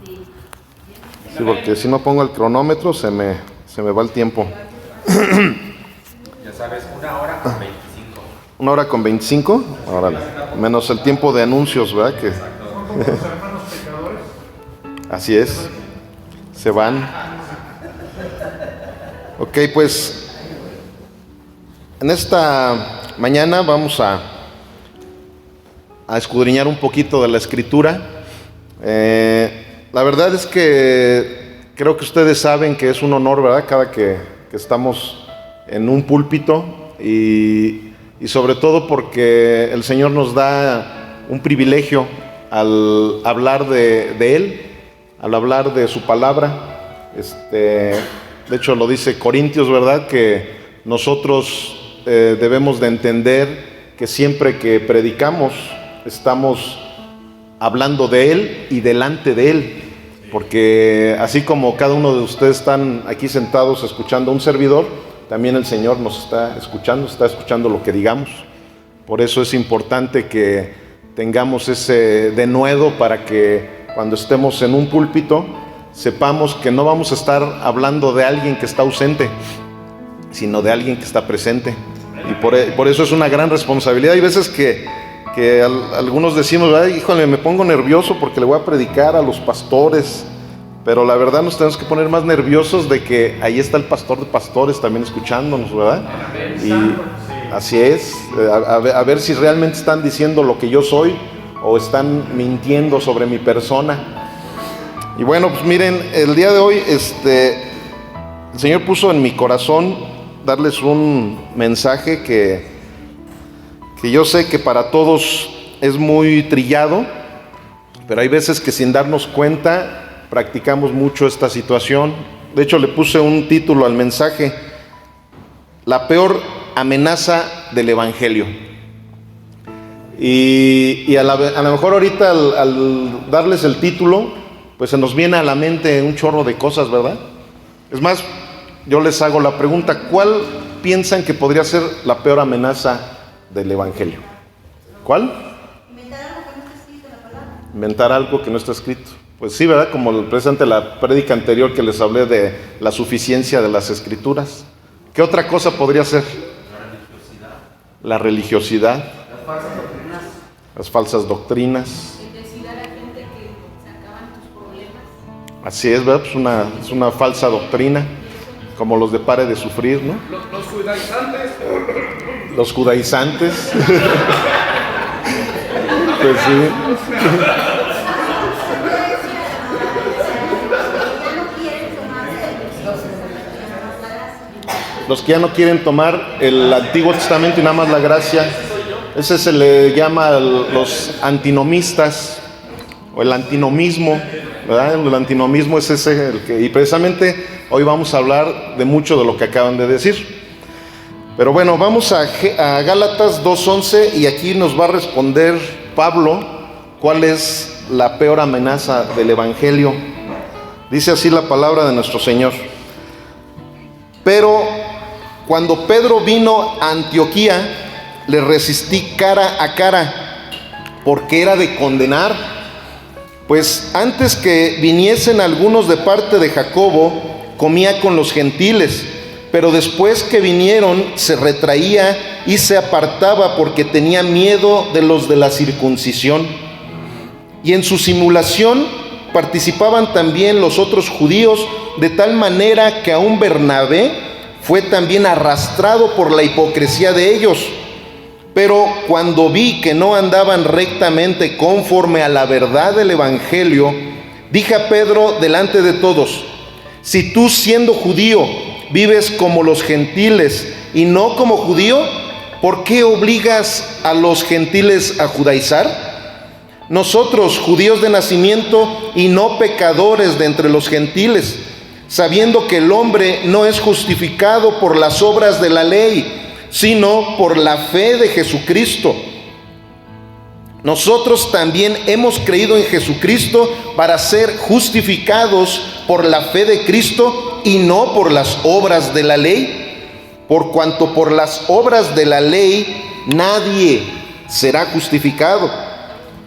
Sí, porque si no pongo el cronómetro se me va el tiempo. Ya sabes, 1 hora con 25. 1 hora con 25, órale. Menos el tiempo de anuncios, ¿verdad? Que así es, se van. Ok, pues en esta mañana vamos a escudriñar un poquito de la Escritura. La verdad es que creo que ustedes saben que es un honor, ¿verdad? Cada que estamos en un púlpito y sobre todo porque el Señor nos da un privilegio al hablar de Él, al hablar de su palabra. De hecho lo dice Corintios, ¿verdad? Que nosotros debemos de entender que siempre que predicamos estamos hablando de Él y delante de Él, porque así como cada uno de ustedes están aquí sentados escuchando a un servidor, también el Señor nos está escuchando lo que digamos. Por eso es importante que tengamos ese denuedo para que cuando estemos en un púlpito sepamos que no vamos a estar hablando de alguien que está ausente, sino de alguien que está presente. Y por eso es una gran responsabilidad. Hay veces que algunos decimos, ay, híjole, me pongo nervioso porque le voy a predicar a los pastores, pero la verdad nos tenemos que poner más nerviosos de que ahí está el pastor de pastores también escuchándonos, ¿verdad? Y así es, a ver si realmente están diciendo lo que yo soy o están mintiendo sobre mi persona. Y bueno, pues miren, el día de hoy el Señor puso en mi corazón darles un mensaje que yo sé que para todos es muy trillado, pero hay veces que sin darnos cuenta practicamos mucho esta situación. De hecho, le puse un título al mensaje: la peor amenaza del Evangelio. Y a lo mejor ahorita al darles el título, pues se nos viene a la mente un chorro de cosas, ¿verdad? Es más, yo les hago la pregunta: ¿cuál piensan que podría ser la peor amenaza del Evangelio? ¿Cuál? Inventar algo que no está escrito. Pues sí, ¿verdad? Como precisamente la prédica anterior que les hablé de la suficiencia de las Escrituras. ¿Qué otra cosa podría ser? La religiosidad. Las falsas doctrinas. Decir a la gente que se acaban tus problemas. Así es, ¿verdad? Pues es una falsa doctrina, como los de pare de sufrir, ¿no? Los judaizantes. Los judaizantes. Pues sí. Los que ya no quieren tomar el Antiguo Testamento y nada más la gracia. Ese se le llama los antinomistas o el antinomismo, ¿verdad? El antinomismo es ese y precisamente hoy vamos a hablar de mucho de lo que acaban de decir. Pero bueno, vamos a Gálatas 2:11 y aquí nos va a responder Pablo cuál es la peor amenaza del Evangelio. Dice así la palabra de nuestro Señor: pero cuando Pedro vino a Antioquía, le resistí cara a cara, porque era de condenar, pues antes que viniesen algunos de parte de Jacobo, comía con los gentiles, pero después que vinieron se retraía y se apartaba porque tenía miedo de los de la circuncisión. Y en su simulación participaban también los otros judíos, de tal manera que aún Bernabé fue también arrastrado por la hipocresía de ellos. Pero cuando vi que no andaban rectamente conforme a la verdad del Evangelio, dije a Pedro delante de todos: si tú, siendo judío, vives como los gentiles y no como judío, ¿por qué obligas a los gentiles a judaizar? Nosotros, judíos de nacimiento y no pecadores de entre los gentiles, sabiendo que el hombre no es justificado por las obras de la ley, sino por la fe de Jesucristo. Nosotros también hemos creído en Jesucristo para ser justificados por la fe de Cristo y no por las obras de la ley, por cuanto por las obras de la ley nadie será justificado.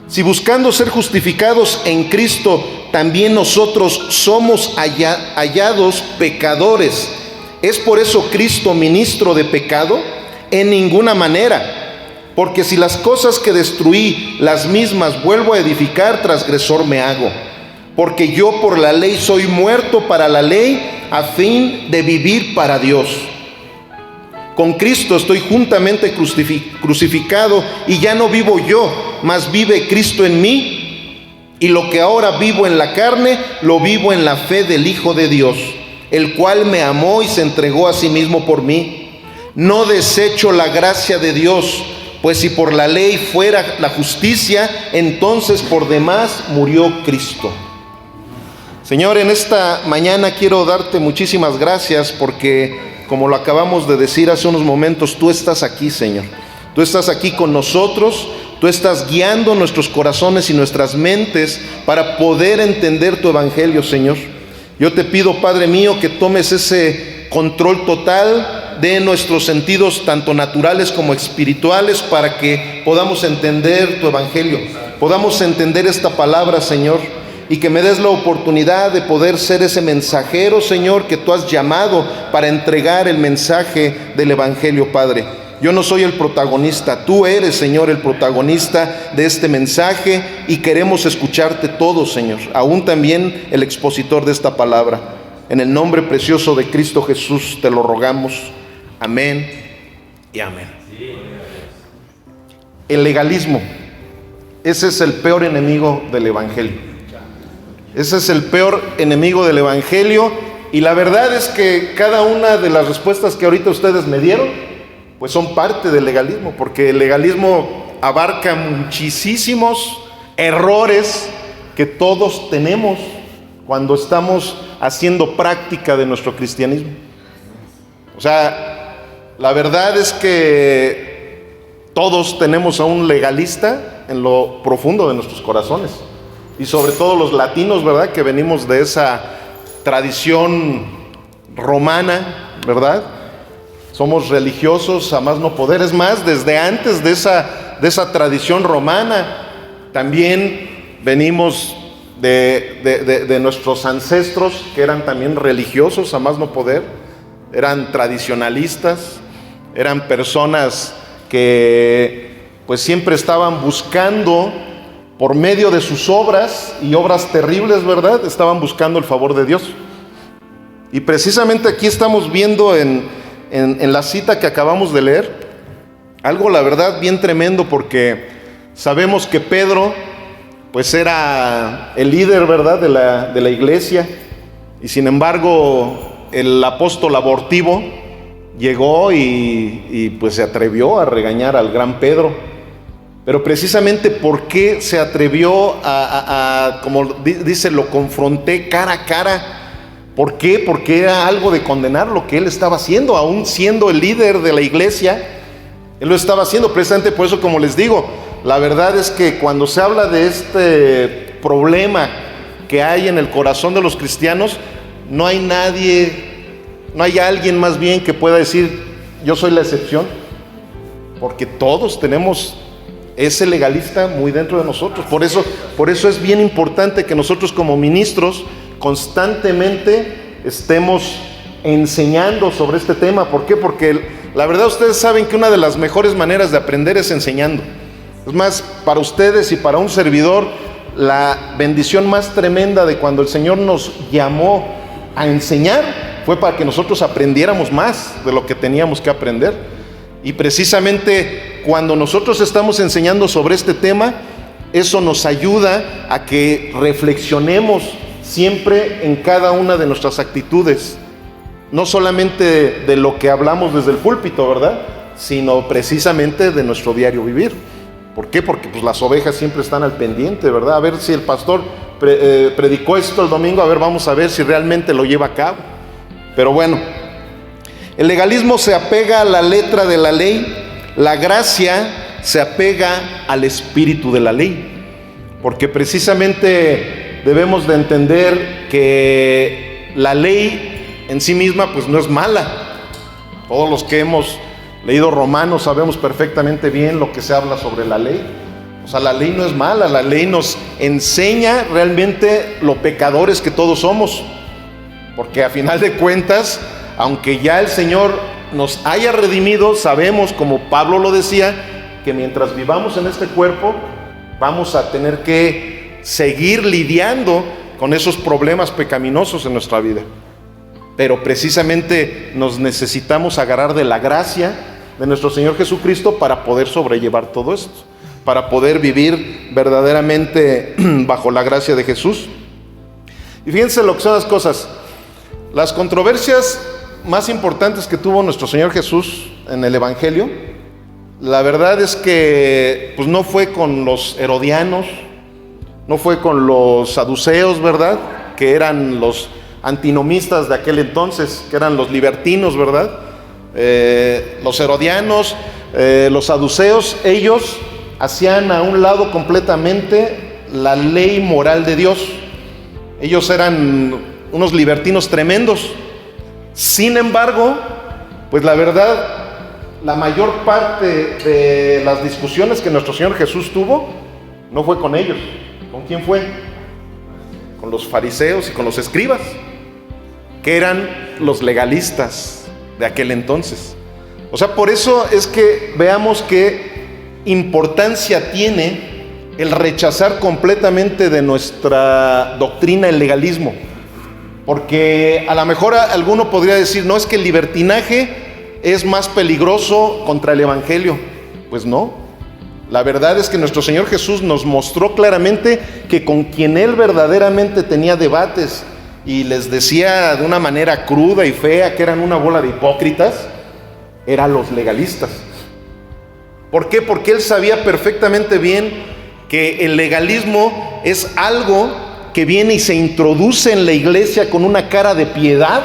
Si buscando ser justificados en Cristo también nosotros somos hallados pecadores. ¿Es por eso Cristo ministro de pecado? En ninguna manera. Porque si las cosas que destruí, las mismas vuelvo a edificar, transgresor me hago. Porque yo por la ley soy muerto para la ley, a fin de vivir para Dios. Con Cristo estoy juntamente crucificado, y ya no vivo yo, mas vive Cristo en mí. Y lo que ahora vivo en la carne, lo vivo en la fe del Hijo de Dios, el cual me amó y se entregó a sí mismo por mí. No desecho la gracia de Dios, pues si por la ley fuera la justicia, entonces por demás murió Cristo. Señor, en esta mañana quiero darte muchísimas gracias porque, como lo acabamos de decir hace unos momentos, tú estás aquí, Señor. Tú estás aquí con nosotros, tú estás guiando nuestros corazones y nuestras mentes para poder entender tu evangelio, Señor. Yo te pido, Padre mío, que tomes ese control total de nuestros sentidos, tanto naturales como espirituales, para que podamos entender tu evangelio, podamos entender esta palabra, Señor. Y que me des la oportunidad de poder ser ese mensajero, Señor, que tú has llamado para entregar el mensaje del evangelio, Padre. Yo no soy el protagonista, tú eres, Señor, el protagonista de este mensaje, y queremos escucharte todos, Señor, aún también el expositor de esta palabra. En el nombre precioso de Cristo Jesús te lo rogamos. Amén y amén. El legalismo, ese es el peor enemigo del evangelio. Ese es el peor enemigo del evangelio, y la verdad es que cada una de las respuestas que ahorita ustedes me dieron, pues son parte del legalismo, porque el legalismo abarca muchísimos errores que todos tenemos cuando estamos haciendo práctica de nuestro cristianismo. O sea, la verdad es que todos tenemos a un legalista en lo profundo de nuestros corazones. Y sobre todo los latinos, ¿verdad? Que venimos de esa tradición romana, ¿verdad? Somos religiosos a más no poder. Es más, desde antes de esa tradición romana, también venimos de nuestros ancestros, que eran también religiosos a más no poder. Eran tradicionalistas, eran personas que pues siempre estaban buscando, por medio de sus obras, y obras terribles, ¿verdad? Estaban buscando el favor de Dios. Y precisamente aquí estamos viendo en la cita que acabamos de leer, algo, la verdad, bien tremendo, porque sabemos que Pedro, pues era el líder, ¿verdad?, de la iglesia, y sin embargo, el apóstol abortivo llegó y pues se atrevió a regañar al gran Pedro. Pero precisamente, ¿por qué se atrevió como dice, lo confronté cara a cara? ¿Por qué? Porque era algo de condenar lo que él estaba haciendo, aún siendo el líder de la iglesia. Él lo estaba haciendo precisamente por eso, como les digo, la verdad es que cuando se habla de este problema que hay en el corazón de los cristianos, no hay alguien más bien que pueda decir, yo soy la excepción, porque todos tenemos ese legalista muy dentro de nosotros. Por eso es bien importante que nosotros como ministros constantemente estemos enseñando sobre este tema. ¿Por qué? Porque la verdad, ustedes saben que una de las mejores maneras de aprender es enseñando. Es más, para ustedes y para un servidor, la bendición más tremenda de cuando el Señor nos llamó a enseñar fue para que nosotros aprendiéramos más de lo que teníamos que aprender. Y precisamente cuando nosotros estamos enseñando sobre este tema, eso nos ayuda a que reflexionemos siempre en cada una de nuestras actitudes, no solamente de lo que hablamos desde el púlpito, ¿verdad?, sino precisamente de nuestro diario vivir. ¿Por qué? Porque pues las ovejas siempre están al pendiente, ¿verdad? A ver si el pastor predicó esto el domingo, a ver, vamos a ver si realmente lo lleva a cabo. Pero bueno, el legalismo se apega a la letra de la ley, la gracia se apega al espíritu de la ley, porque precisamente debemos de entender que la ley en sí misma pues no es mala. Todos los que hemos leído Romanos sabemos perfectamente bien lo que se habla sobre la ley. O sea, la ley no es mala, la ley nos enseña realmente lo pecadores que todos somos. Porque a final de cuentas, aunque ya el Señor nos haya redimido, sabemos, como Pablo lo decía, que mientras vivamos en este cuerpo, vamos a tener que seguir lidiando con esos problemas pecaminosos en nuestra vida. Pero precisamente nos necesitamos agarrar de la gracia de nuestro Señor Jesucristo para poder sobrellevar todo esto, para poder vivir verdaderamente bajo la gracia de Jesús. Y fíjense lo que son las cosas. Las controversias más importantes que tuvo nuestro Señor Jesús en el Evangelio, la verdad es que pues no fue con los herodianos, no fue con los saduceos, ¿verdad? Que eran los antinomistas de aquel entonces, que eran los libertinos, ¿verdad? Los herodianos, los saduceos, ellos hacían a un lado completamente la ley moral de Dios. Ellos eran unos libertinos tremendos. Sin embargo, pues la verdad, la mayor parte de las discusiones que nuestro Señor Jesús tuvo no fue con ellos. ¿Con quién fue? Con los fariseos y con los escribas, que eran los legalistas de aquel entonces. O sea, por eso es que veamos qué importancia tiene el rechazar completamente de nuestra doctrina el legalismo. Porque a lo mejor alguno podría decir, no, es que el libertinaje es más peligroso contra el Evangelio. Pues no. La verdad es que nuestro Señor Jesús nos mostró claramente que con quien Él verdaderamente tenía debates y les decía de una manera cruda y fea que eran una bola de hipócritas, eran los legalistas. ¿Por qué? Porque Él sabía perfectamente bien que el legalismo es algo que viene y se introduce en la iglesia con una cara de piedad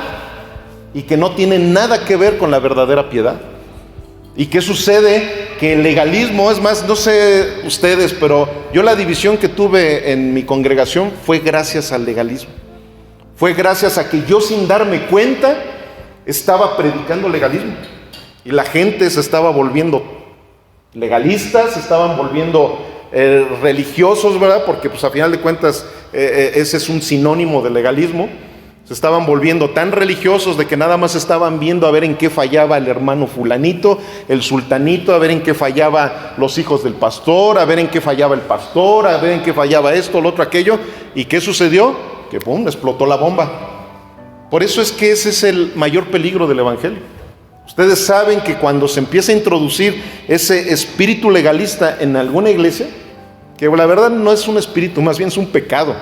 y que no tiene nada que ver con la verdadera piedad. ¿Y qué sucede? Que el legalismo, es más, no sé ustedes, pero yo la división que tuve en mi congregación fue gracias al legalismo. Fue gracias a que yo, sin darme cuenta, estaba predicando legalismo. Y la gente se estaba volviendo legalistas, se estaban volviendo religiosos, ¿verdad? Porque pues a final de cuentas ese es un sinónimo de legalismo. Se estaban volviendo tan religiosos de que nada más estaban viendo a ver en qué fallaba el hermano fulanito, el sultanito, a ver en qué fallaba los hijos del pastor, a ver en qué fallaba el pastor, a ver en qué fallaba esto, lo otro, aquello. ¿Y qué sucedió? Que ¡pum!, explotó la bomba. Por eso es que ese es el mayor peligro del Evangelio. Ustedes saben que cuando se empieza a introducir ese espíritu legalista en alguna iglesia, que la verdad no es un espíritu, más bien es un pecado.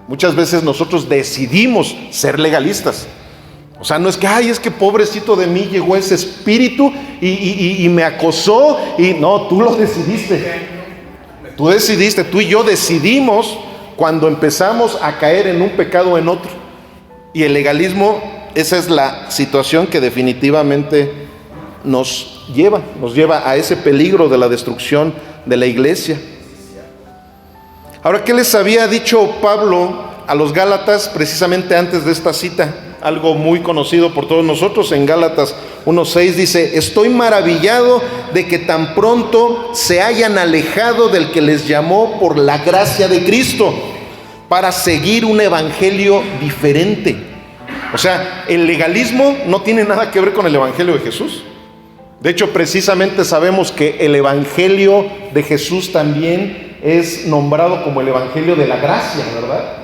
Muchas veces nosotros decidimos ser legalistas. O sea, no es que, ay, es que pobrecito de mí llegó ese espíritu y me acosó. Y no, tú lo decidiste. Tú decidiste, tú y yo decidimos cuando empezamos a caer en un pecado o en otro. Y el legalismo, esa es la situación que definitivamente nos lleva a ese peligro de la destrucción de la iglesia. Ahora, ¿qué les había dicho Pablo a los Gálatas precisamente antes de esta cita? Algo muy conocido por todos nosotros. En Gálatas 1:6 dice: estoy maravillado de que tan pronto se hayan alejado del que les llamó por la gracia de Cristo para seguir un evangelio diferente. O sea, el legalismo no tiene nada que ver con el evangelio de Jesús. De hecho, precisamente sabemos que el evangelio de Jesús también es nombrado como el evangelio de la gracia, ¿verdad?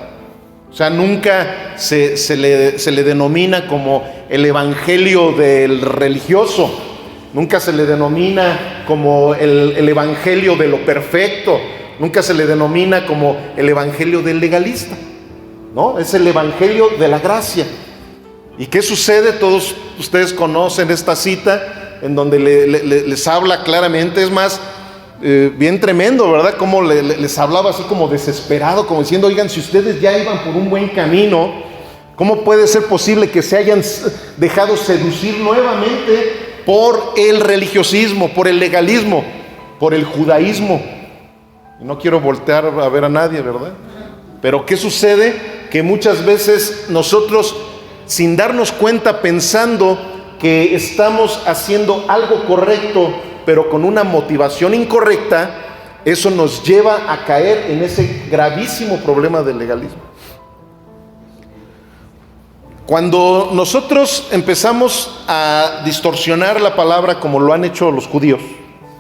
O sea, nunca se le denomina como el evangelio del religioso, nunca se le denomina como el evangelio de lo perfecto, nunca se le denomina como el evangelio del legalista, ¿no? Es el evangelio de la gracia. ¿Y qué sucede? Todos ustedes conocen esta cita en donde les habla claramente. Es más, bien tremendo, ¿verdad? Como les hablaba así como desesperado, como diciendo: oigan, si ustedes ya iban por un buen camino, ¿cómo puede ser posible que se hayan dejado seducir nuevamente por el religiosismo, por el legalismo, por el judaísmo? Y no quiero voltear a ver a nadie, ¿verdad? Pero ¿qué sucede? Que muchas veces nosotros, sin darnos cuenta, pensando que estamos haciendo algo correcto, pero con una motivación incorrecta, eso nos lleva a caer en ese gravísimo problema del legalismo. Cuando nosotros empezamos a distorsionar la palabra como lo han hecho los judíos,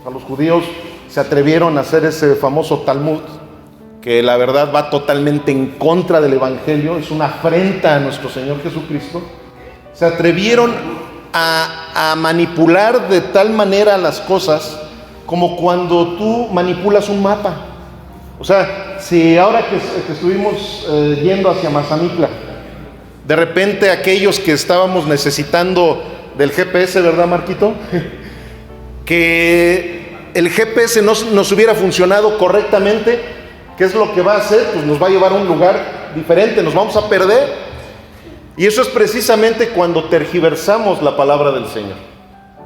a los judíos se atrevieron a hacer ese famoso Talmud, que la verdad va totalmente en contra del Evangelio, es una afrenta a nuestro Señor Jesucristo. Se atrevieron a manipular de tal manera las cosas como cuando tú manipulas un mapa. O sea, si ahora que estuvimos yendo hacia Mazamitla, de repente aquellos que estábamos necesitando del GPS, ¿verdad, Marquito? Que el GPS no nos hubiera funcionado correctamente, ¿qué es lo que va a hacer? Pues nos va a llevar a un lugar diferente, nos vamos a perder. Y eso es precisamente cuando tergiversamos la palabra del Señor.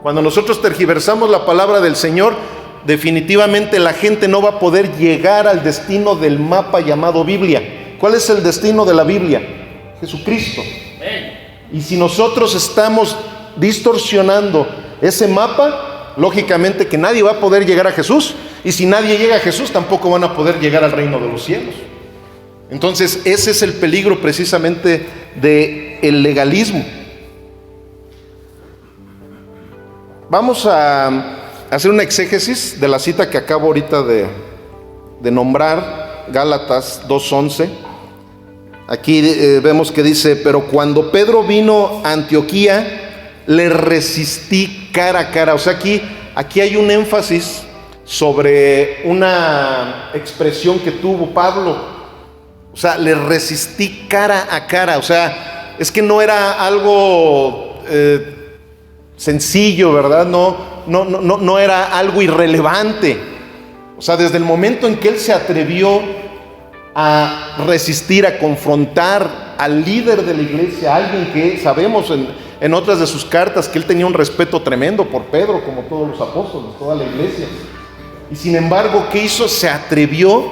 Cuando nosotros tergiversamos la palabra del Señor, definitivamente la gente no va a poder llegar al destino del mapa llamado Biblia. ¿Cuál es el destino de la Biblia? Jesucristo. Y si nosotros estamos distorsionando ese mapa, lógicamente que nadie va a poder llegar a Jesús, y si nadie llega a Jesús tampoco van a poder llegar al reino de los cielos. Entonces ese es el peligro precisamente del legalismo. Vamos a hacer una exégesis de la cita que acabo ahorita de nombrar, Gálatas 2:11. Aquí vemos que dice: pero cuando Pedro vino a Antioquía, le resistí cara a cara. O sea, aquí hay un énfasis sobre una expresión que tuvo Pablo. O sea, le resistí cara a cara. O sea, es que no era algo sencillo, ¿verdad? No era algo irrelevante. O sea, desde el momento en que él se atrevió a resistir, a confrontar al líder de la iglesia, alguien que sabemos en otras de sus cartas que él tenía un respeto tremendo por Pedro, como todos los apóstoles, toda la iglesia. Y sin embargo, ¿qué hizo? Se atrevió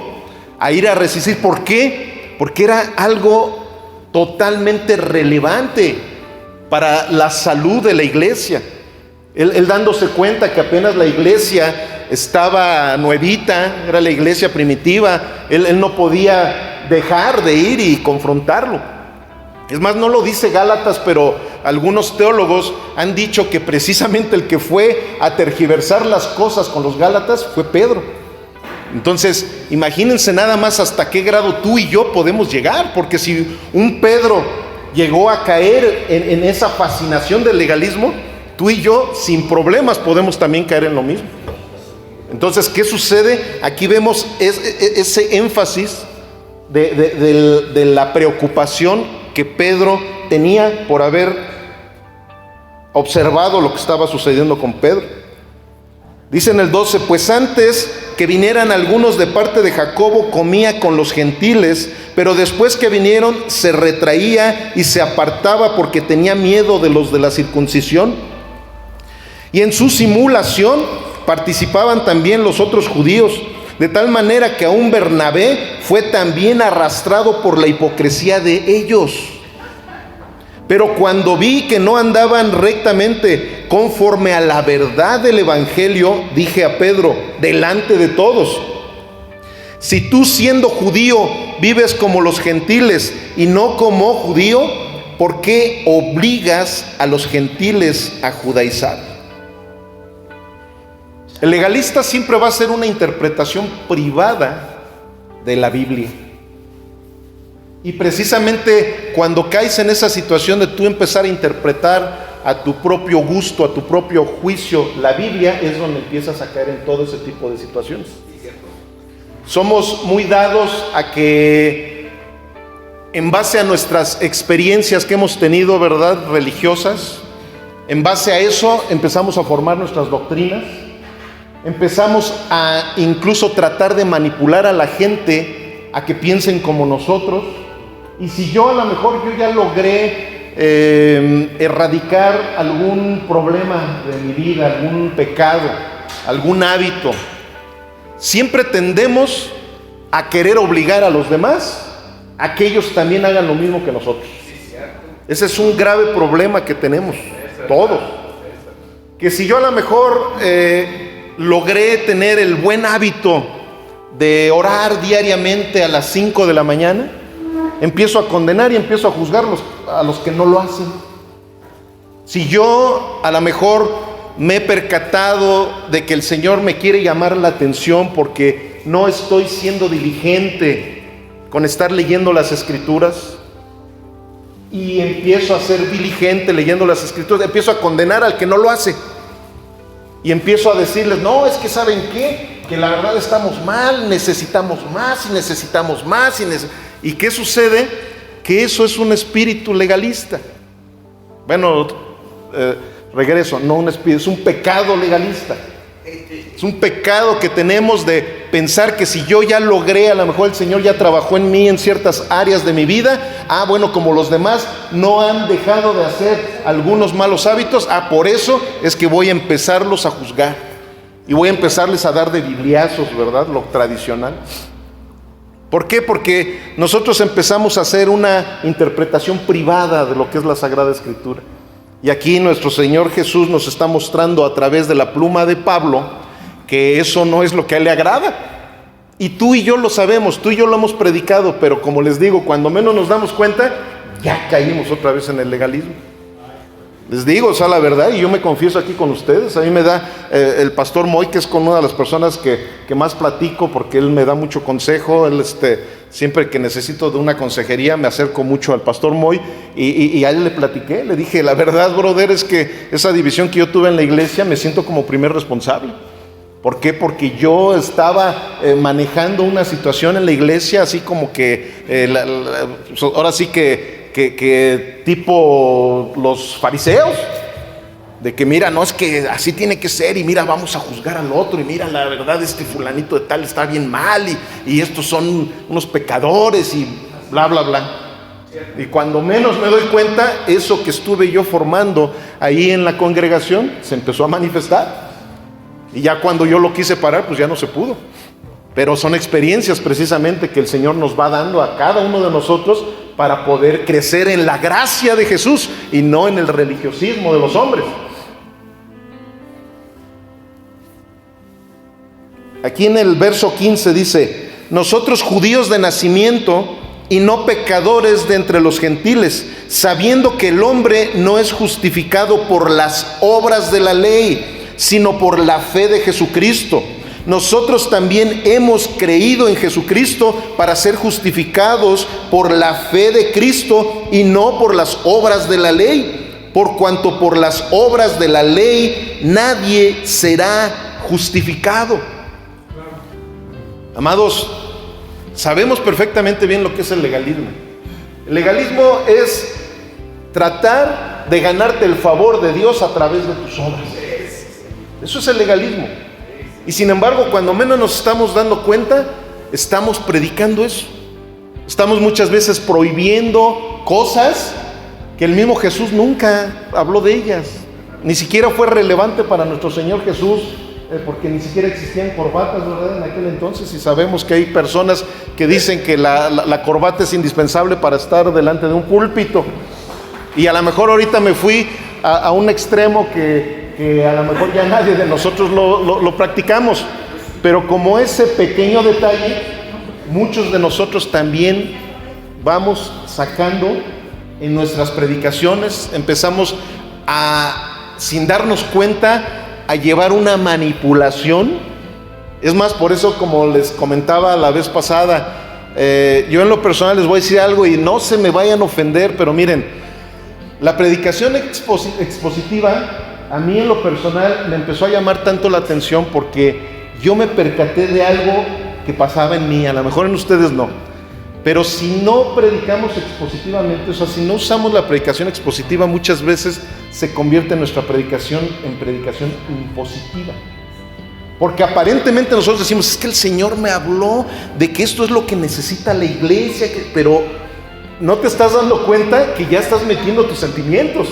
a ir a resistir. ¿Por qué? Porque era algo totalmente relevante para la salud de la iglesia. Él dándose cuenta que apenas la iglesia estaba nuevita, era la iglesia primitiva, él no podía dejar de ir y confrontarlo. Es más, no lo dice Gálatas, pero algunos teólogos han dicho que precisamente el que fue a tergiversar las cosas con los Gálatas fue Pedro. Entonces, imagínense nada más hasta qué grado tú y yo podemos llegar, porque si un Pedro llegó a caer en esa fascinación del legalismo, tú y yo sin problemas podemos también caer en lo mismo. Entonces, ¿qué sucede? Aquí vemos ese énfasis de la preocupación que Pedro tenía por haber observado lo que estaba sucediendo con Pedro. Dice en el 12: pues antes que vinieran algunos de parte de Jacobo, comía con los gentiles, pero después que vinieron se retraía y se apartaba porque tenía miedo de los de la circuncisión. Y en su simulación participaban también los otros judíos, de tal manera que aún Bernabé fue también arrastrado por la hipocresía de ellos. Pero cuando vi que no andaban rectamente conforme a la verdad del evangelio, dije a Pedro delante de todos: si tú, siendo judío, vives como los gentiles y no como judío, ¿por qué obligas a los gentiles a judaizar? El legalista siempre va a hacer una interpretación privada de la Biblia. Y precisamente cuando caes en esa situación de tú empezar a interpretar a tu propio gusto, a tu propio juicio la Biblia, es donde empiezas a caer en todo ese tipo de situaciones. Somos muy dados a que, en base a nuestras experiencias que hemos tenido, ¿verdad?, religiosas, en base a eso empezamos a formar nuestras doctrinas. Empezamos a incluso tratar de manipular a la gente a que piensen como nosotros. Y si yo a lo mejor yo ya logré erradicar algún problema de mi vida, algún pecado, algún hábito, siempre tendemos a querer obligar a los demás a que ellos también hagan lo mismo que nosotros. Ese es un grave problema que tenemos todos. Que si yo a lo mejor logré tener el buen hábito de orar diariamente a las 5 de la mañana, empiezo a condenar y empiezo a juzgar a los que no lo hacen. Si yo a lo mejor me he percatado de que el Señor me quiere llamar la atención porque no estoy siendo diligente con estar leyendo las Escrituras, y empiezo a ser diligente leyendo las Escrituras, empiezo a condenar al que no lo hace, y empiezo a decirles, no, es que ¿saben qué? Que la verdad estamos mal, necesitamos más y necesitamos más. ¿Y qué sucede? Que eso es un espíritu legalista. Bueno, regreso, no un espíritu, es un pecado legalista. Es un pecado que tenemos de pensar que si yo ya logré, a lo mejor el Señor ya trabajó en mí en ciertas áreas de mi vida, bueno, como los demás no han dejado de hacer algunos malos hábitos, por eso es que voy a empezarlos a juzgar y voy a empezarles a dar de bibliazos, ¿verdad? Lo tradicional. ¿Por qué? Porque nosotros empezamos a hacer una interpretación privada de lo que es la Sagrada Escritura. Y aquí nuestro Señor Jesús nos está mostrando a través de la pluma de Pablo que eso no es lo que a Él le agrada. Y tú y yo lo sabemos, tú y yo lo hemos predicado, pero como les digo, cuando menos nos damos cuenta, ya caímos otra vez en el legalismo. Les digo, o sea, la verdad, y yo me confieso aquí con ustedes, a mí me da el pastor Moy, que es con una de las personas que más platico, porque él me da mucho consejo. Él siempre que necesito de una consejería me acerco mucho al pastor Moy, y a él le platiqué, le dije, la verdad, brother, es que esa división que yo tuve en la iglesia me siento como primer responsable. ¿Por qué? Porque yo estaba manejando una situación en la iglesia así como que, ahora sí que tipo los fariseos, de que mira, no es que así tiene que ser, y mira, vamos a juzgar al otro, y mira, la verdad, este fulanito de tal está bien mal, y estos son unos pecadores, y bla, bla, bla. Y cuando menos me doy cuenta, eso que estuve yo formando ahí en la congregación se empezó a manifestar. Y ya cuando yo lo quise parar, pues ya no se pudo. Pero son experiencias precisamente que el Señor nos va dando a cada uno de nosotros para poder crecer en la gracia de Jesús y no en el religiosismo de los hombres. Aquí en el verso 15 dice, nosotros judíos de nacimiento y no pecadores de entre los gentiles, sabiendo que el hombre no es justificado por las obras de la ley, sino por la fe de Jesucristo. Nosotros también hemos creído en Jesucristo para ser justificados por la fe de Cristo y no por las obras de la ley, por cuanto por las obras de la ley nadie será justificado. Amados, sabemos perfectamente bien lo que es el legalismo. El legalismo es tratar de ganarte el favor de Dios a través de tus obras. Eso es el legalismo. Y sin embargo, cuando menos nos estamos dando cuenta, estamos predicando eso. Estamos muchas veces prohibiendo cosas que el mismo Jesús nunca habló de ellas. Ni siquiera fue relevante para nuestro Señor Jesús, porque ni siquiera existían corbatas, ¿verdad? En aquel entonces, y sabemos que hay personas que dicen que la corbata es indispensable para estar delante de un púlpito. Y a lo mejor ahorita me fui a un extremo que a lo mejor ya nadie de nosotros lo practicamos, pero como ese pequeño detalle, muchos de nosotros también vamos sacando en nuestras predicaciones, empezamos sin darnos cuenta, a llevar una manipulación. Es más, por eso, como les comentaba la vez pasada, yo en lo personal les voy a decir algo y no se me vayan a ofender, pero miren, la predicación expositiva a mí en lo personal me empezó a llamar tanto la atención porque yo me percaté de algo que pasaba en mí, a lo mejor en ustedes no, pero si no predicamos expositivamente, o sea, si no usamos la predicación expositiva, muchas veces se convierte nuestra predicación en predicación impositiva. Porque aparentemente nosotros decimos, es que el Señor me habló de que esto es lo que necesita la iglesia, pero no te estás dando cuenta que ya estás metiendo tus sentimientos,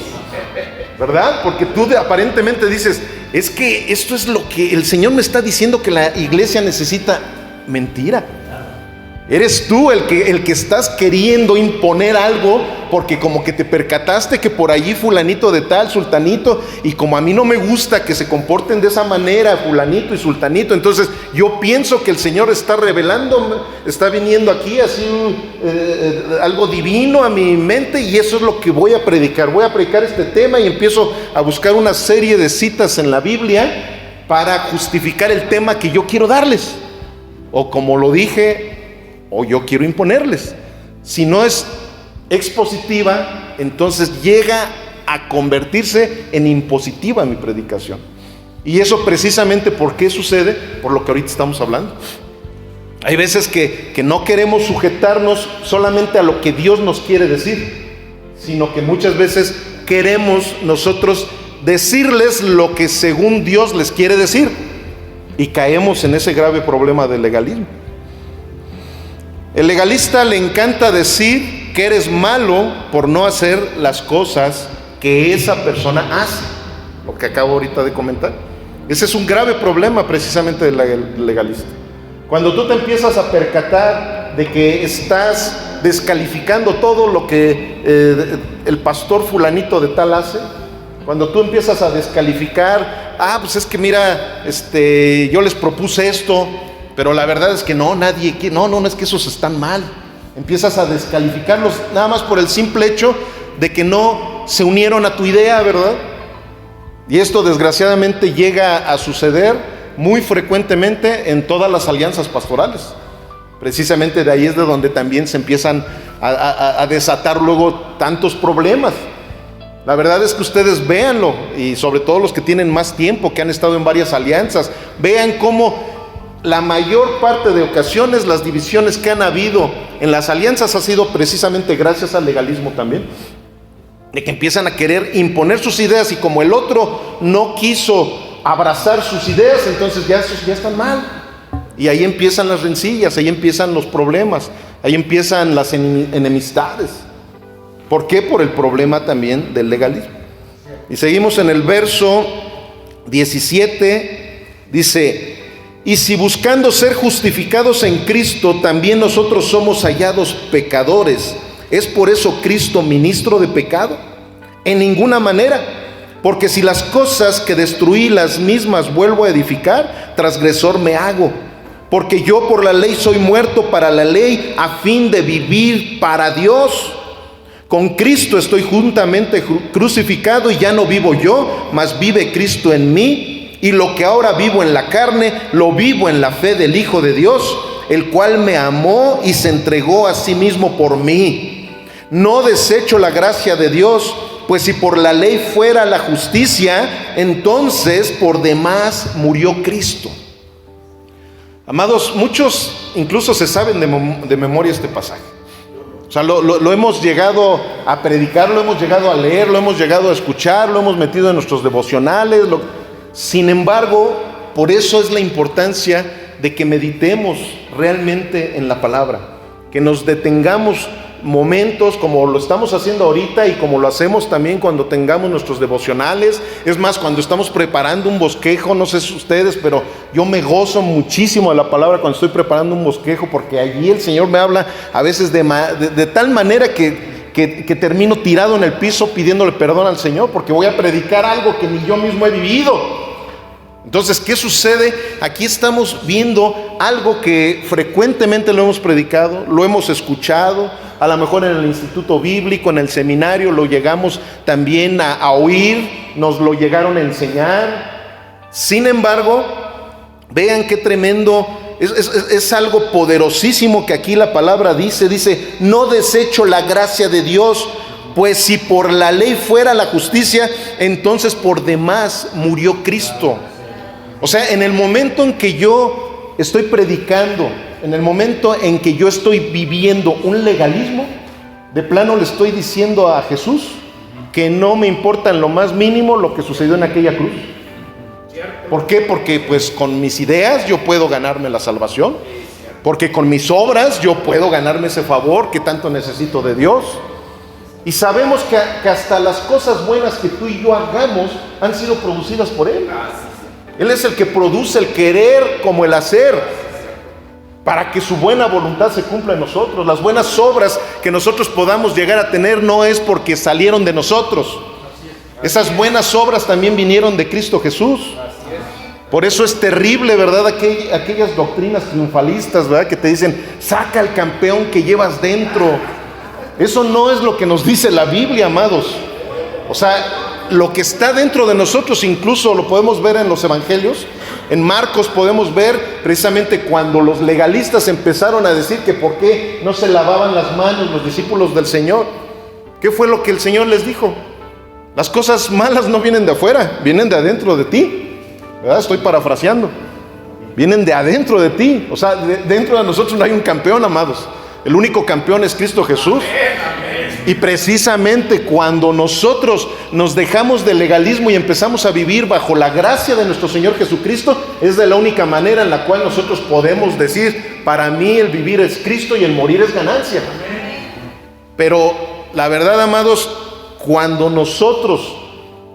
¿verdad? Porque tú aparentemente dices, es que esto es lo que el Señor me está diciendo que la iglesia necesita. Mentira. Eres tú el que estás queriendo imponer algo porque como que te percataste que por allí fulanito de tal, sultanito, y como a mí no me gusta que se comporten de esa manera fulanito y sultanito, entonces yo pienso que el Señor está revelando, está viniendo aquí así algo divino a mi mente, y eso es lo que voy a predicar este tema, y empiezo a buscar una serie de citas en la Biblia para justificar el tema que yo quiero darles, o como lo dije, o yo quiero imponerles. Si no es expositiva, entonces llega a convertirse en impositiva mi predicación. Y eso precisamente, ¿por qué sucede? Por lo que ahorita estamos hablando. Hay veces que no queremos sujetarnos solamente a lo que Dios nos quiere decir, sino que muchas veces queremos nosotros decirles lo que según Dios les quiere decir, y caemos en ese grave problema del legalismo. El legalista le encanta decir que eres malo por no hacer las cosas que esa persona hace, lo que acabo ahorita de comentar. Ese es un grave problema precisamente del legalista. Cuando tú te empiezas a percatar de que estás descalificando todo lo que el pastor fulanito de tal hace, cuando tú empiezas a descalificar, pues es que mira, yo les propuse esto, pero la verdad es que no, es que esos están mal. Empiezas a descalificarlos nada más por el simple hecho de que no se unieron a tu idea, ¿verdad? Y esto desgraciadamente llega a suceder muy frecuentemente en todas las alianzas pastorales. Precisamente de ahí es de donde también se empiezan a desatar luego tantos problemas. La verdad es que ustedes véanlo, y sobre todo los que tienen más tiempo, que han estado en varias alianzas, vean cómo la mayor parte de ocasiones las divisiones que han habido en las alianzas ha sido precisamente gracias al legalismo también, de que empiezan a querer imponer sus ideas, y como el otro no quiso abrazar sus ideas, entonces ya están mal, y ahí empiezan las rencillas, ahí empiezan los problemas, ahí empiezan las enemistades. ¿Por qué? Por el problema también del legalismo. Y seguimos en el verso 17, dice: y si buscando ser justificados en Cristo, también nosotros somos hallados pecadores, ¿es por eso Cristo ministro de pecado? En ninguna manera, porque si las cosas que destruí las mismas vuelvo a edificar, transgresor me hago. Porque yo por la ley soy muerto para la ley, a fin de vivir para Dios. Con Cristo estoy juntamente crucificado, y ya no vivo yo, mas vive Cristo en mí. Y lo que ahora vivo en la carne, lo vivo en la fe del Hijo de Dios, el cual me amó y se entregó a sí mismo por mí. No desecho la gracia de Dios, pues si por la ley fuera la justicia, entonces por demás murió Cristo. Amados, muchos incluso se saben de memoria este pasaje. O sea, lo hemos llegado a predicar, lo hemos llegado a leer, lo hemos llegado a escuchar, lo hemos metido en nuestros devocionales. Sin embargo, por eso es la importancia de que meditemos realmente en la palabra, que nos detengamos momentos como lo estamos haciendo ahorita, y como lo hacemos también cuando tengamos nuestros devocionales. Es más, cuando estamos preparando un bosquejo, no sé si ustedes, pero yo me gozo muchísimo de la palabra cuando estoy preparando un bosquejo, porque allí el Señor me habla a veces de tal manera que termino tirado en el piso pidiéndole perdón al Señor, porque voy a predicar algo que ni yo mismo he vivido. Entonces, ¿qué sucede? Aquí estamos viendo algo que frecuentemente lo hemos predicado, lo hemos escuchado, a lo mejor en el instituto bíblico, en el seminario, lo llegamos también a oír, nos lo llegaron a enseñar. Sin embargo, vean qué tremendo, es algo poderosísimo que aquí la palabra dice, no desecho la gracia de Dios, pues si por la ley fuera la justicia, entonces por demás murió Cristo. O sea, en el momento en que yo estoy predicando, en el momento en que yo estoy viviendo un legalismo, de plano le estoy diciendo a Jesús que no me importa en lo más mínimo lo que sucedió en aquella cruz. ¿Por qué? Porque pues con mis ideas yo puedo ganarme la salvación, porque con mis obras yo puedo ganarme ese favor que tanto necesito de Dios. Y sabemos que hasta las cosas buenas que tú y yo hagamos han sido producidas por Él. Él es el que produce el querer como el hacer. para que su buena voluntad se cumpla en nosotros. Las buenas obras que nosotros podamos llegar a tener no es porque salieron de nosotros. Esas buenas obras también vinieron de Cristo Jesús. Por eso es terrible, ¿verdad? Aquellas doctrinas triunfalistas, ¿verdad? Que te dicen, saca el campeón que llevas dentro. Eso no es lo que nos dice la Biblia, amados. O sea, lo que está dentro de nosotros, incluso lo podemos ver en los evangelios. En Marcos podemos ver precisamente cuando los legalistas empezaron a decir que por qué no se lavaban las manos los discípulos del Señor. ¿Qué fue lo que el Señor les dijo? Las cosas malas no vienen de afuera, vienen de adentro de ti, ¿verdad? Estoy parafraseando. Vienen de adentro de ti. O sea, dentro de nosotros no hay un campeón, amados. El único campeón es Cristo Jesús. Y precisamente cuando nosotros nos dejamos del legalismo y empezamos a vivir bajo la gracia de nuestro Señor Jesucristo, es de la única manera en la cual nosotros podemos decir, para mí el vivir es Cristo y el morir es ganancia. Pero la verdad, amados, cuando nosotros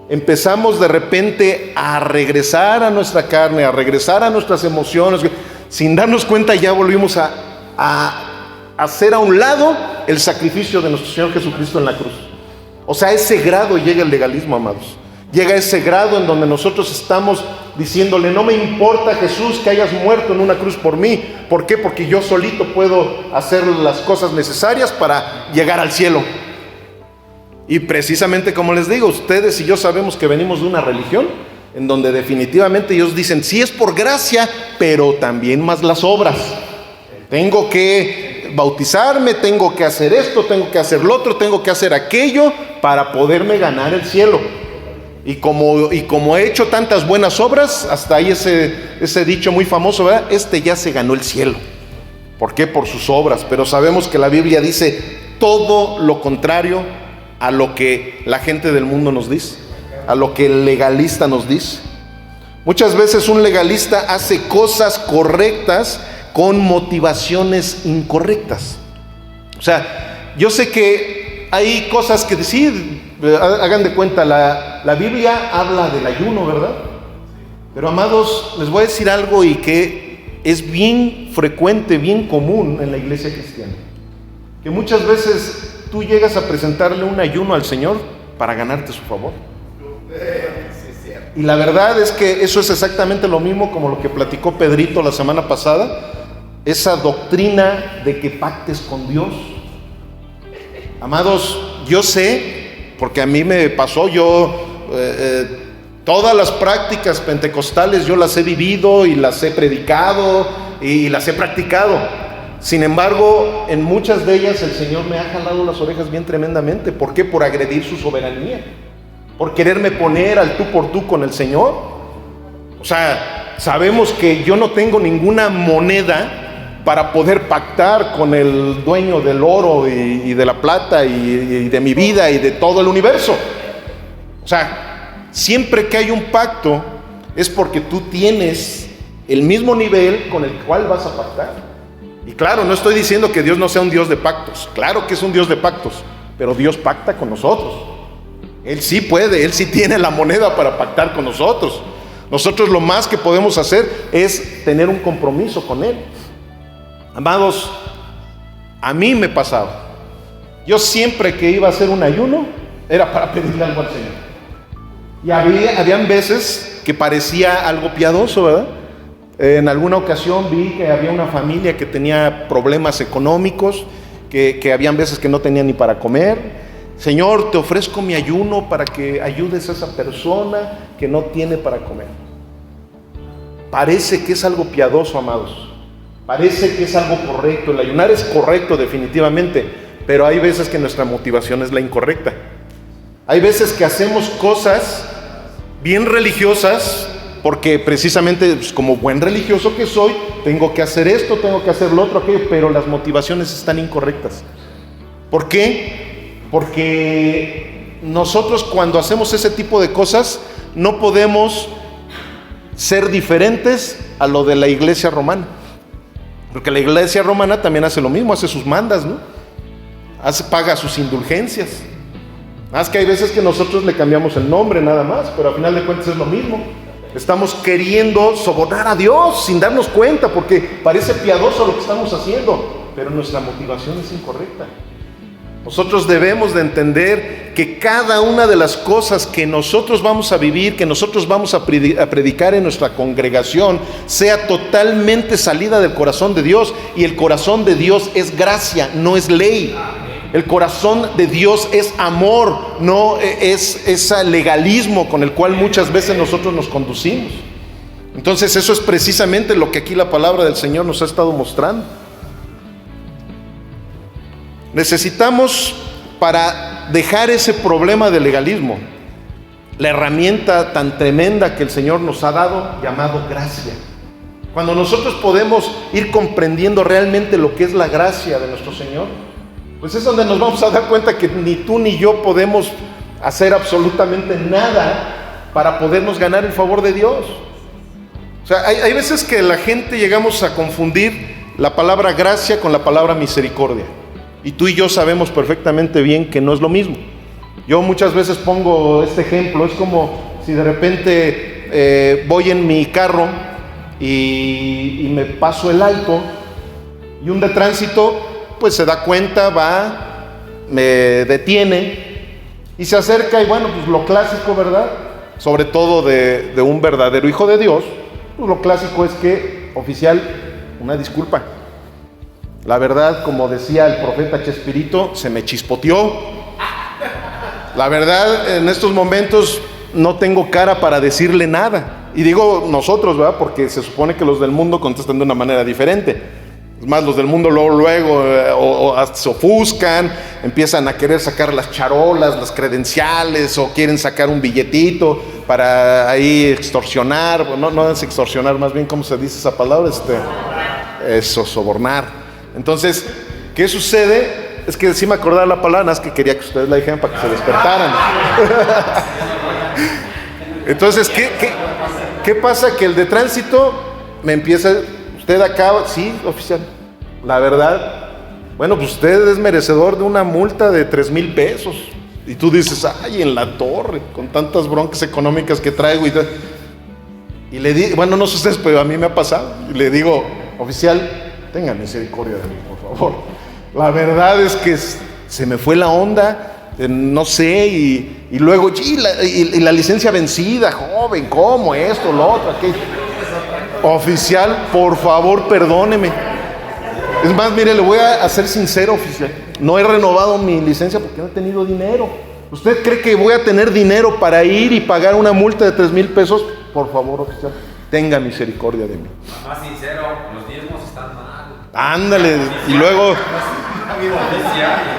empezamos de repente a regresar a nuestra carne, a regresar a nuestras emociones, sin darnos cuenta ya volvimos a hacer a un lado el sacrificio de nuestro Señor Jesucristo en la cruz. O sea, a ese grado llega el legalismo, amados. Llega a ese grado en donde nosotros estamos diciéndole, no me importa, Jesús, que hayas muerto en una cruz por mí. ¿Por qué? Porque yo solito puedo hacer las cosas necesarias para llegar al cielo. Y precisamente como les digo, ustedes y yo sabemos que venimos de una religión en donde definitivamente ellos dicen, sí es por gracia, pero también más las obras. Tengo que bautizarme, tengo que hacer esto, tengo que hacer lo otro, tengo que hacer aquello para poderme ganar el cielo. Y como he hecho tantas buenas obras, hasta ahí ese dicho muy famoso, ¿verdad? Ya se ganó el cielo. ¿Por qué? Por sus obras. Pero sabemos que la Biblia dice todo lo contrario a lo que la gente del mundo nos dice, a lo que el legalista nos dice. Muchas veces un legalista hace cosas correctas con motivaciones incorrectas. O sea, yo sé que hay cosas que decir, hagan de cuenta, la Biblia habla del ayuno, ¿verdad? Pero amados, les voy a decir algo y que es bien frecuente, bien común en la iglesia cristiana. Que muchas veces tú llegas a presentarle un ayuno al Señor para ganarte su favor. Y la verdad es que eso es exactamente lo mismo como lo que platicó Pedrito la semana pasada. Esa doctrina de que pactes con Dios. Amados, yo sé, porque a mí me pasó, todas las prácticas pentecostales yo las he vivido y las he predicado y las he practicado. Sin embargo, en muchas de ellas el Señor me ha jalado las orejas bien tremendamente. ¿Por qué? Por agredir su soberanía, por quererme poner al tú por tú con el Señor. O sea, sabemos que yo no tengo ninguna moneda para poder pactar con el dueño del oro y de la plata y de mi vida y de todo el universo. O sea, siempre que hay un pacto es porque tú tienes el mismo nivel con el cual vas a pactar. Y claro, no estoy diciendo que Dios no sea un Dios de pactos. Claro que es un Dios de pactos, pero Dios pacta con nosotros. Él sí puede, Él sí tiene la moneda para pactar con nosotros. Nosotros lo más que podemos hacer es tener un compromiso con Él. Amados, a mí me pasaba. Yo siempre que iba a hacer un ayuno, era para pedirle algo al Señor. Y habían veces que parecía algo piadoso, ¿verdad? En alguna ocasión vi que había una familia que tenía problemas económicos, que habían veces que no tenían ni para comer. Señor, te ofrezco mi ayuno para que ayudes a esa persona que no tiene para comer. Parece que es algo piadoso, amados. Parece que es algo correcto. El ayunar es correcto definitivamente, pero hay veces que nuestra motivación es la incorrecta. Hay veces que hacemos cosas bien religiosas porque precisamente como buen religioso que soy, tengo que hacer esto, tengo que hacer lo otro, aquello, pero las motivaciones están incorrectas. ¿Por qué? Porque nosotros cuando hacemos ese tipo de cosas no podemos ser diferentes a lo de la iglesia romana. Porque la iglesia romana también hace lo mismo, hace sus mandas, ¿no? Paga sus indulgencias. Más que hay veces que nosotros le cambiamos el nombre nada más, pero al final de cuentas es lo mismo. Estamos queriendo sobornar a Dios sin darnos cuenta, porque parece piadoso lo que estamos haciendo, pero nuestra motivación es incorrecta. Nosotros debemos de entender que cada una de las cosas que nosotros vamos a vivir, que nosotros vamos a predicar en nuestra congregación, sea totalmente salida del corazón de Dios. Y el corazón de Dios es gracia, no es ley. El corazón de Dios es amor, no es ese legalismo con el cual muchas veces nosotros nos conducimos. Entonces eso es precisamente lo que aquí la palabra del Señor nos ha estado mostrando. Necesitamos, para dejar ese problema de legalismo, la herramienta tan tremenda que el Señor nos ha dado, llamado gracia. Cuando nosotros podemos ir comprendiendo realmente lo que es la gracia de nuestro Señor, pues es donde nos vamos a dar cuenta que ni tú ni yo podemos hacer absolutamente nada para podernos ganar el favor de Dios. O sea, hay veces que la gente llegamos a confundir la palabra gracia con la palabra misericordia. Y tú y yo sabemos perfectamente bien que no es lo mismo. Yo muchas veces pongo este ejemplo. Es como si de repente voy en mi carro y me paso el alto, y un de tránsito pues se da cuenta, va, me detiene y se acerca, y bueno, pues lo clásico, ¿verdad? Sobre todo de un verdadero hijo de Dios, pues lo clásico es que, oficial, una disculpa. La verdad, como decía el profeta Chespirito, se me chispoteó. La verdad, en estos momentos no tengo cara para decirle nada. Y digo nosotros, ¿verdad? Porque se supone que los del mundo contestan de una manera diferente. Es más, los del mundo luego hasta se ofuscan, empiezan a querer sacar las charolas, las credenciales, o quieren sacar un billetito para ahí extorsionar. No es extorsionar, más bien, ¿cómo se dice esa palabra? Eso, sobornar. Entonces, ¿qué sucede? Es que sí me acordaba la palabra, es que quería que ustedes la dijeran para que se despertaran. Entonces, ¿qué pasa? Que el de tránsito me empieza, usted acaba, sí, oficial, la verdad, bueno, pues usted es merecedor de una multa de 3,000 pesos. Y tú dices, ay, en la torre, con tantas broncas económicas que traigo. Y le digo, bueno, no sé ustedes, pero a mí me ha pasado. Y le digo, oficial, tenga misericordia de mí, por favor. La verdad es que se me fue la onda, no sé, y luego, y la licencia vencida, joven, ¿cómo? Esto, lo otro, aquello. Oficial, por favor, perdóneme. Es más, mire, le voy a ser sincero, oficial. No he renovado mi licencia porque no he tenido dinero. ¿Usted cree que voy a tener dinero para ir y pagar una multa de 3,000 pesos? Por favor, oficial, tenga misericordia de mí. Más sincero, los diezmos están mal. Ándale, y luego...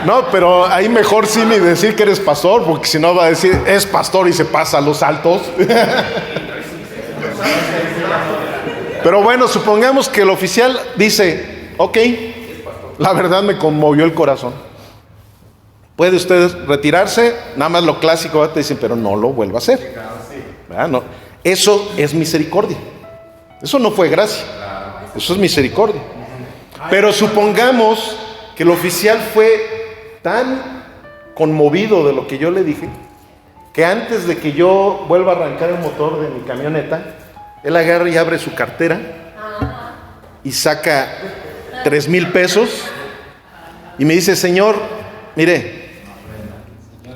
No, pero ahí mejor sí ni decir que eres pastor, porque si no va a decir, es pastor y se pasa a los altos. Pero bueno, supongamos que el oficial dice, ok, la verdad me conmovió el corazón. Puede usted retirarse, nada más lo clásico, ¿verdad? Te dicen, pero no lo vuelva a hacer. ¿Verdad? No. Eso es misericordia. Eso no fue gracia, eso es misericordia. Pero supongamos que el oficial fue tan conmovido de lo que yo le dije, que antes de que yo vuelva a arrancar el motor de mi camioneta, él agarra y abre su cartera y saca 3,000 pesos y me dice, señor, mire,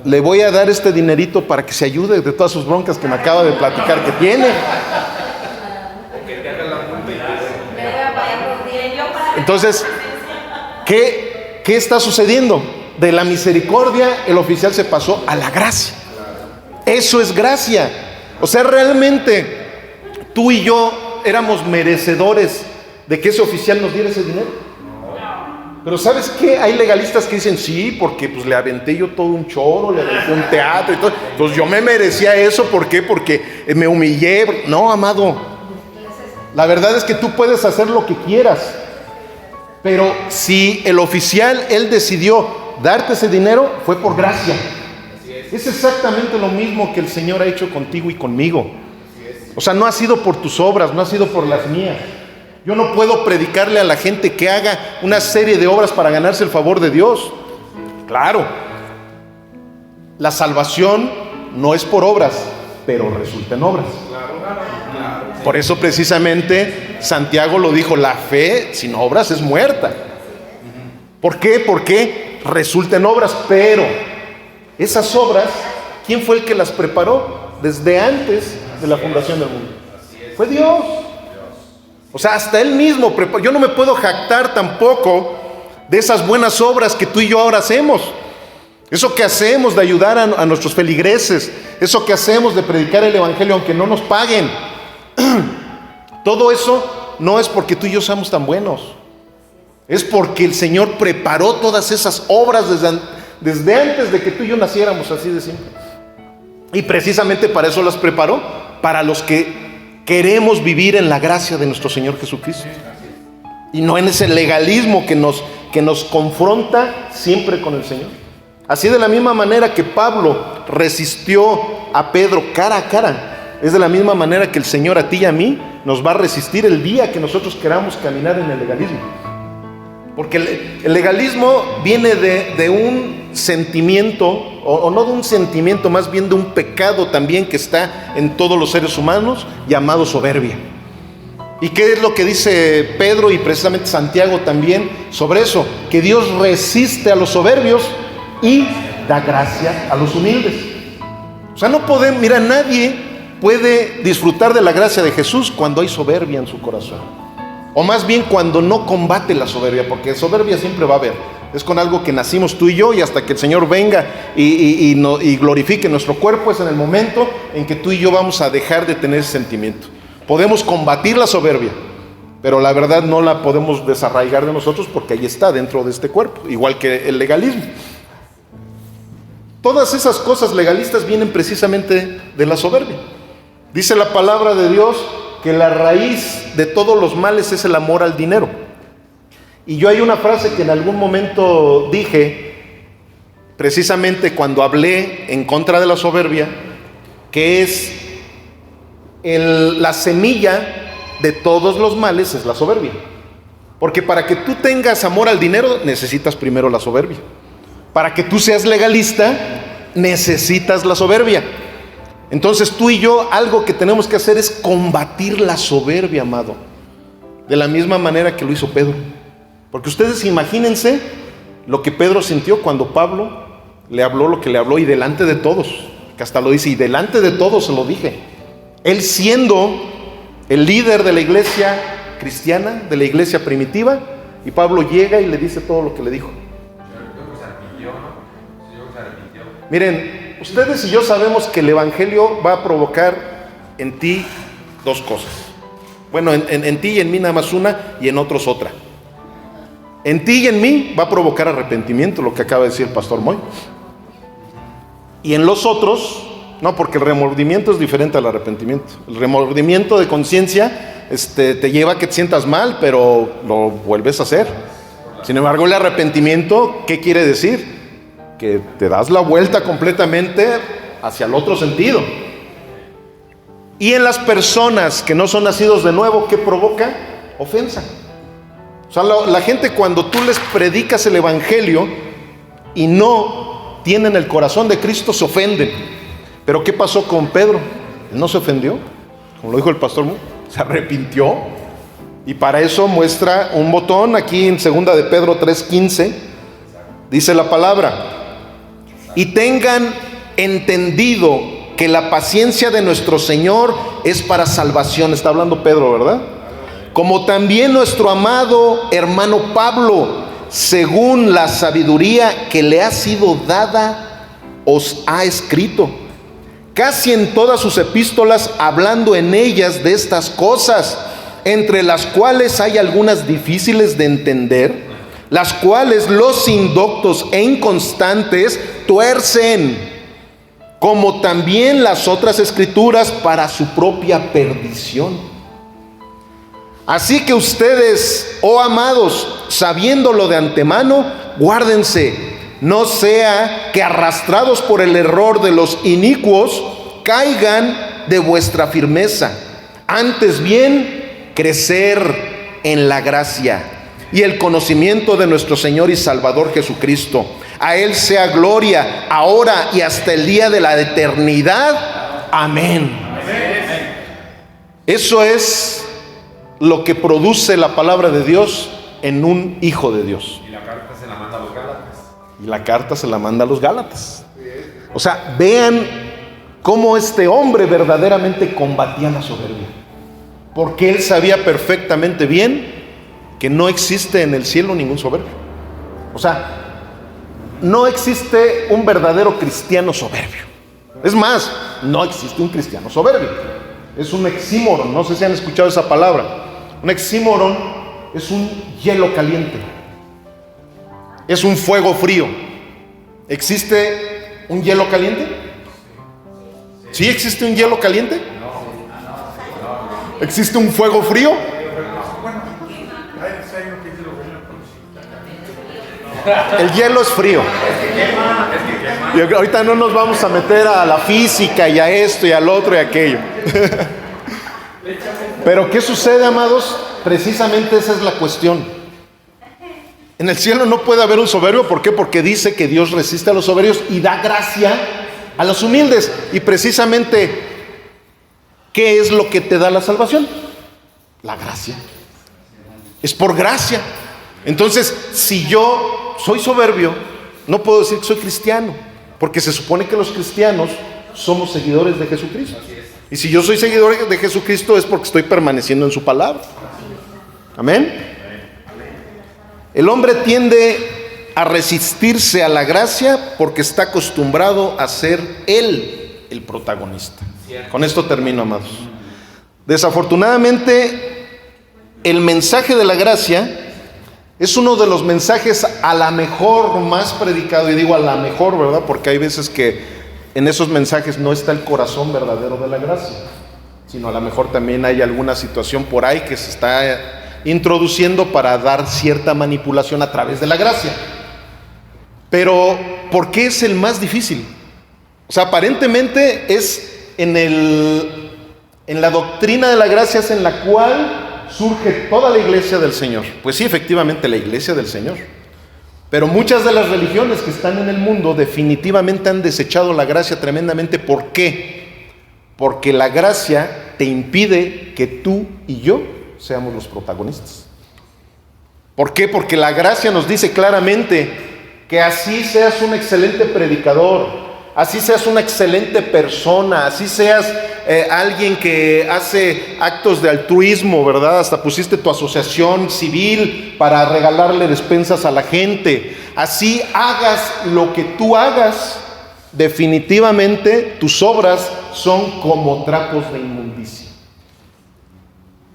le voy a dar este dinerito para que se ayude de todas sus broncas que me acaba de platicar que tiene. Entonces, ¿qué está sucediendo? De la misericordia, el oficial se pasó a la gracia. Eso es gracia. O sea, realmente tú y yo éramos merecedores de que ese oficial nos diera ese dinero. Pero ¿sabes qué? Hay legalistas que dicen, sí, porque pues le aventé yo todo un choro, le aventé un teatro y todo. Entonces yo me merecía eso, ¿por qué? Porque me humillé. No, amado. La verdad es que tú puedes hacer lo que quieras. Pero si el oficial, él decidió darte ese dinero, fue por gracia. Es exactamente lo mismo que el Señor ha hecho contigo y conmigo. O sea, no ha sido por tus obras, no ha sido por las mías. Yo no puedo predicarle a la gente que haga una serie de obras para ganarse el favor de Dios. Claro, la salvación no es por obras, pero resulta en obras. Por eso precisamente Santiago lo dijo, la fe sin obras es muerta. ¿Por qué? Porque resultan obras, pero esas obras, ¿quién fue el que las preparó desde antes de la fundación del mundo? Fue Dios. O sea, hasta Él mismo preparó. Yo no me puedo jactar tampoco de esas buenas obras que tú y yo ahora hacemos. Eso que hacemos de ayudar a nuestros feligreses, eso que hacemos de predicar el evangelio aunque no nos paguen. Todo eso no es porque tú y yo seamos tan buenos. Es porque el Señor preparó todas esas obras desde antes de que tú y yo naciéramos, así de simple. Y precisamente para eso las preparó, para los que queremos vivir en la gracia de nuestro Señor Jesucristo. Y no en ese legalismo que nos confronta siempre con el Señor. Así de la misma manera que Pablo resistió a Pedro cara a cara, es de la misma manera que el Señor a ti y a mí nos va a resistir el día que nosotros queramos caminar en el legalismo. Porque el legalismo viene de un sentimiento, o no de un sentimiento, más bien de un pecado también que está en todos los seres humanos, llamado soberbia. ¿Y qué es lo que dice Pedro y precisamente Santiago también sobre eso? Que Dios resiste a los soberbios y da gracia a los humildes. O sea, no podemos, mira, nadie puede disfrutar de la gracia de Jesús cuando hay soberbia en su corazón. O más bien cuando no combate la soberbia, porque soberbia siempre va a haber. Es con algo que nacimos tú y yo, y hasta que el Señor venga y glorifique nuestro cuerpo, es en el momento en que tú y yo vamos a dejar de tener ese sentimiento. Podemos combatir la soberbia, pero la verdad no la podemos desarraigar de nosotros porque ahí está dentro de este cuerpo, igual que el legalismo. Todas esas cosas legalistas vienen precisamente de la soberbia. Dice la palabra de Dios que la raíz de todos los males es el amor al dinero. Y yo hay una frase que en algún momento dije, precisamente cuando hablé en contra de la soberbia, que es la semilla de todos los males es la soberbia. Porque para que tú tengas amor al dinero necesitas primero la soberbia. Para que tú seas legalista necesitas la soberbia. Entonces tú y yo, algo que tenemos que hacer es combatir la soberbia, amado, de la misma manera que lo hizo Pedro. Porque ustedes imagínense lo que Pedro sintió cuando Pablo le habló lo que le habló, y delante de todos, que hasta lo dice, y delante de todos se lo dije. Él siendo el líder de la iglesia cristiana, de la iglesia primitiva, y Pablo llega y le dice todo lo que le dijo. Miren, ustedes y yo sabemos que el evangelio va a provocar en ti dos cosas. Bueno, en ti y en mí nada más una, y en otros otra. En ti y en mí va a provocar arrepentimiento, lo que acaba de decir el pastor Moy. Y en los otros, no, porque el remordimiento es diferente al arrepentimiento. El remordimiento de conciencia te lleva a que te sientas mal, pero lo vuelves a hacer. Sin embargo, el arrepentimiento, ¿qué quiere decir? Que te das la vuelta completamente hacia el otro sentido. Y en las personas que no son nacidos de nuevo, ¿qué provoca? Ofensa. O sea, la gente, cuando tú les predicas el evangelio y no tienen el corazón de Cristo, se ofenden. Pero ¿qué pasó con Pedro? Él no se ofendió, como lo dijo el pastor, se arrepintió. Y para eso muestra un botón aquí en 2 de Pedro 3:15. Dice la palabra: y tengan entendido que la paciencia de nuestro Señor es para salvación. Está hablando Pedro, ¿verdad? Como también nuestro amado hermano Pablo, según la sabiduría que le ha sido dada, os ha escrito, casi en todas sus epístolas, hablando en ellas de estas cosas, entre las cuales hay algunas difíciles de entender, las cuales los indoctos e inconstantes tuercen, como también las otras escrituras, para su propia perdición. Así que ustedes, oh amados, sabiéndolo de antemano, guárdense, no sea que arrastrados por el error de los inicuos, caigan de vuestra firmeza. Antes bien, crecer en la gracia y el conocimiento de nuestro Señor y Salvador Jesucristo. A Él sea gloria, ahora y hasta el día de la eternidad. Amén. Eso es lo que produce la palabra de Dios en un hijo de Dios. Y la carta se la manda a los Gálatas. Y la carta se la manda a los Gálatas. O sea, vean cómo este hombre verdaderamente combatía la soberbia. Porque él sabía perfectamente bien que no existe en el cielo ningún soberbio. O sea, no existe un verdadero cristiano soberbio. Es más, no existe un cristiano soberbio. Es un oxímoron. No sé si han escuchado esa palabra. Un oxímoron es un hielo caliente. Es un fuego frío. ¿Existe un hielo caliente? ¿Sí existe un hielo caliente? ¿Existe un fuego frío? El hielo es frío. Y ahorita no nos vamos a meter a la física y a esto y al otro y a aquello. Pero ¿qué sucede, amados? Precisamente esa es la cuestión. En el cielo no puede haber un soberbio. ¿Por qué? Porque dice que Dios resiste a los soberbios y da gracia a los humildes. Y precisamente, ¿qué es lo que te da la salvación? La gracia. Es por gracia. Entonces, si yo soy soberbio, no puedo decir que soy cristiano, porque se supone que los cristianos somos seguidores de Jesucristo. Y si yo soy seguidor de Jesucristo es porque estoy permaneciendo en su palabra. Amén. El hombre tiende a resistirse a la gracia porque está acostumbrado a ser él el protagonista. Con esto termino, amados. Desafortunadamente, el mensaje de la gracia es uno de los mensajes a la mejor más predicado, y digo a la mejor, ¿verdad? Porque hay veces que en esos mensajes no está el corazón verdadero de la gracia, sino a lo mejor también hay alguna situación por ahí que se está introduciendo para dar cierta manipulación a través de la gracia. Pero, ¿por qué es el más difícil? O sea, aparentemente es en la doctrina de la gracia es en la cual surge toda la iglesia del Señor. Pues sí, efectivamente, la iglesia del Señor. Pero muchas de las religiones que están en el mundo definitivamente han desechado la gracia tremendamente. ¿Por qué? Porque la gracia te impide que tú y yo seamos los protagonistas. ¿Por qué? Porque la gracia nos dice claramente que así seas un excelente predicador, así seas una excelente persona, así seas alguien que hace actos de altruismo, ¿verdad? Hasta pusiste tu asociación civil para regalarle despensas a la gente. Así hagas lo que tú hagas, definitivamente tus obras son como trapos de inmundicia.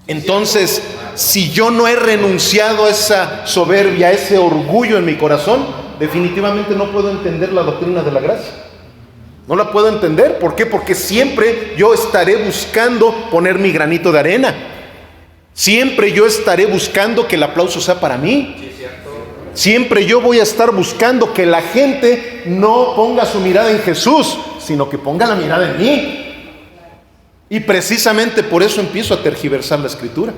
Entonces, si yo no he renunciado a esa soberbia, a ese orgullo en mi corazón, definitivamente no puedo entender la doctrina de la gracia. No la puedo entender. ¿Por qué? Porque siempre yo estaré buscando poner mi granito de arena. Siempre yo estaré buscando que el aplauso sea para mí. Siempre yo voy a estar buscando que la gente no ponga su mirada en Jesús, sino que ponga la mirada en mí. Y precisamente por eso empiezo a tergiversar la Escritura.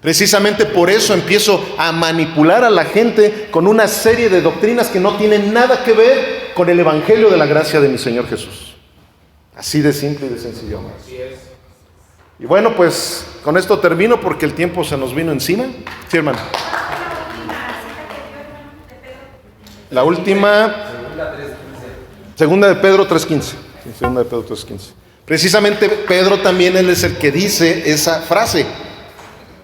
Precisamente por eso empiezo a manipular a la gente con una serie de doctrinas que no tienen nada que ver con el evangelio de la gracia de mi Señor Jesús. Así de simple y de sencillo. Y bueno, pues con esto termino porque el tiempo se nos vino encima. Sí, hermano. La última, segunda de Pedro 3:15. Segunda de Pedro 3:15. Precisamente Pedro también, él es el que dice esa frase: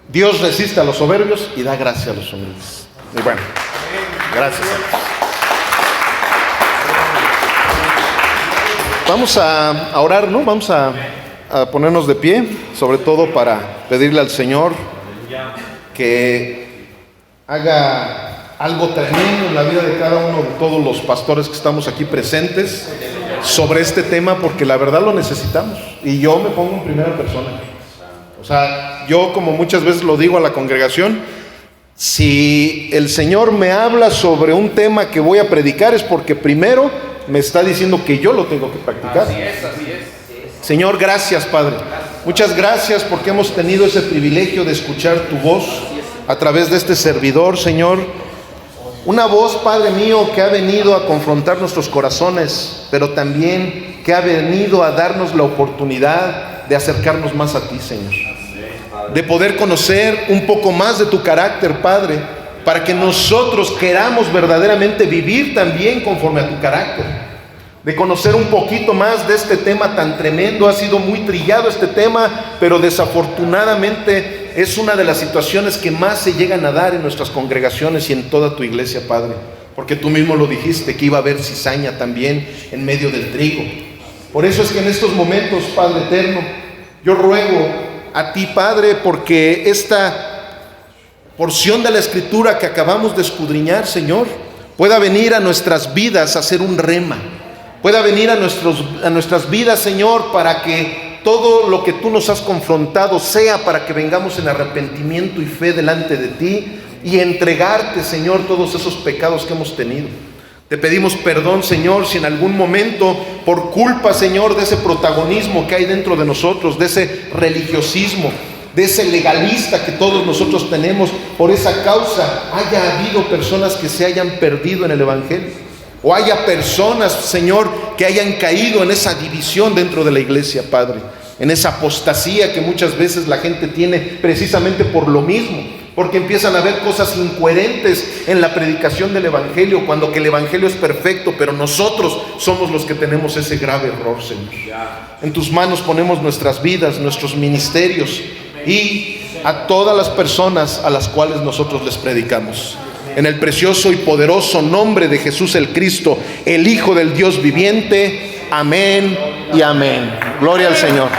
Dios resiste a los soberbios y da gracia a los humildes. Y bueno, gracias. Vamos a orar, ¿no? Vamos a ponernos de pie, sobre todo para pedirle al Señor que haga algo tremendo en la vida de cada uno de todos los pastores que estamos aquí presentes sobre este tema, porque la verdad lo necesitamos. Y yo me pongo en primera persona. O sea, yo, como muchas veces lo digo a la congregación, si el Señor me habla sobre un tema que voy a predicar es porque primero me está diciendo que yo lo tengo que practicar. Así es. Señor, gracias, Padre. Muchas gracias porque hemos tenido ese privilegio de escuchar tu voz a través de este servidor, Señor. Una voz, Padre mío, que ha venido a confrontar nuestros corazones, pero también que ha venido a darnos la oportunidad de acercarnos más a ti, Señor. De poder conocer un poco más de tu carácter, Padre, para que nosotros queramos verdaderamente vivir también conforme a tu carácter. De conocer un poquito más de este tema tan tremendo. Ha sido muy trillado este tema, pero desafortunadamente es una de las situaciones que más se llegan a dar en nuestras congregaciones y en toda tu iglesia, Padre. Porque tú mismo lo dijiste, que iba a haber cizaña también en medio del trigo. Por eso es que en estos momentos, Padre eterno, yo ruego a ti, Padre, porque esta porción de la Escritura que acabamos de escudriñar, Señor, pueda venir a nuestras vidas a ser un rema. Pueda venir a nuestras vidas, Señor, para que todo lo que tú nos has confrontado sea para que vengamos en arrepentimiento y fe delante de ti y entregarte, Señor, todos esos pecados que hemos tenido. Te pedimos perdón, Señor, si en algún momento, por culpa, Señor, de ese protagonismo que hay dentro de nosotros, de ese religiosismo, de ese legalista que todos nosotros tenemos, por esa causa haya habido personas que se hayan perdido en el Evangelio. O haya personas, Señor, que hayan caído en esa división dentro de la iglesia, Padre. En esa apostasía que muchas veces la gente tiene precisamente por lo mismo. Porque empiezan a ver cosas incoherentes en la predicación del Evangelio, cuando que el Evangelio es perfecto, pero nosotros somos los que tenemos ese grave error, Señor. En tus manos ponemos nuestras vidas, nuestros ministerios y a todas las personas a las cuales nosotros les predicamos. En el precioso y poderoso nombre de Jesús el Cristo, el Hijo del Dios viviente. Amén y amén. Gloria al Señor.